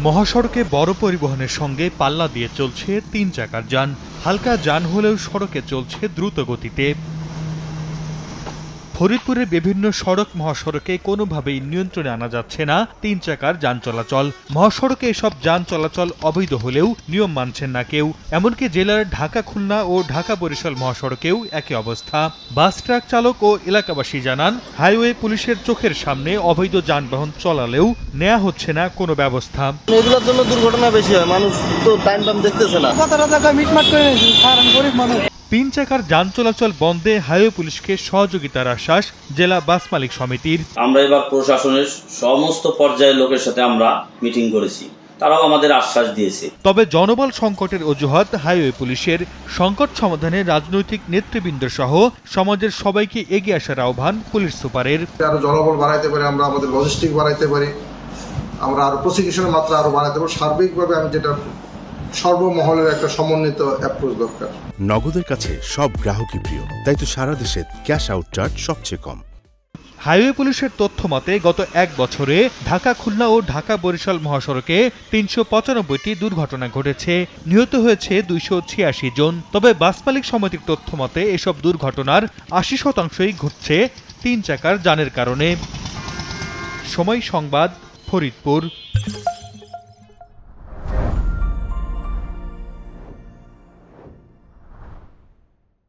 মহাসড়কে বড় পরিবহনের সঙ্গে পাল্লা দিয়ে চলছে ৩ চাকার যান। হালকা যান হলেও সড়কে চলছে দ্রুত গতিতে। ফরিদপুরের বিভিন্ন সড়ক মহাসড়কে কোনোভাবেই নিয়ন্ত্রণে আনা যাচ্ছে না ৩ চাকার যান চলাচল। মহাসড়কে এসব যান চলাচল অবৈধ হলেও নিয়ম মানছেন না কেউ। এমনকি জেলার ঢাকা খুলনা ও ঢাকা বরিশাল মহাসড়কেও একই অবস্থা। বাস ট্রাক চালক ও এলাকাবাসী জানান, হাইওয়ে পুলিশের চোখের সামনে অবৈধ যানবাহন চলালেও নেওয়া হচ্ছে না কোনো ব্যবস্থা। এগুলোর জন্য দুর্ঘটনা বেশি হয়, মানুষ তো টাইম দেখতেছে না। ৩ চাকার যান চলাচল বন্ধে হাইওয়ে পুলিশকে সহযোগিতার আশ্বাস জেলা বাস মালিক সমিতির। আমরা এবার প্রশাসনের সমস্ত পর্যায়ের লোকের সাথে আমরা মিটিং করেছি, তারাও আমাদের আশ্বাস দিয়েছে। তবে জনবল সংকটের অজুহাত হাইওয়ে পুলিশের। সংকট সমাধানে রাজনৈতিক নেতৃবৃন্দ সহ সমাজের সবাইকে এগিয়ে আসার আহ্বান পুলিশ সুপারের। আরো জনবল বাড়াইতে পারি, আমরা আমাদের লজিস্টিক বাড়াইতে পারি, আমরা আরো প্রসিকিউশনের মাত্রা আরো বাড়াইতে পারি। সার্বিকভাবে আমি যেটা সর্বমহলের একটা সমন্বিত অ্যাপ্রোচ দরকার। নগদের কাছে সব গ্রাহকই প্রিয়, তাই তো সারা দেশে ক্যাশ আউট চার্জ সবচেয়ে কম। হাইওয়ে পুলিশের তথ্য মতে গত এক বছরে ঢাকা খুলনা ও ঢাকা বরিশাল মহাসড়কে ৩৯৫টি দুর্ঘটনা ঘটেছে। নিহত হয়েছে ২৮৬ জন। তবে বাস মালিক সমিতির তথ্য মতে এসব দুর্ঘটনার ৮০% ঘটছে ৩ চাকার যানের কারণে। সময় সংবাদ, ফরিদপুর।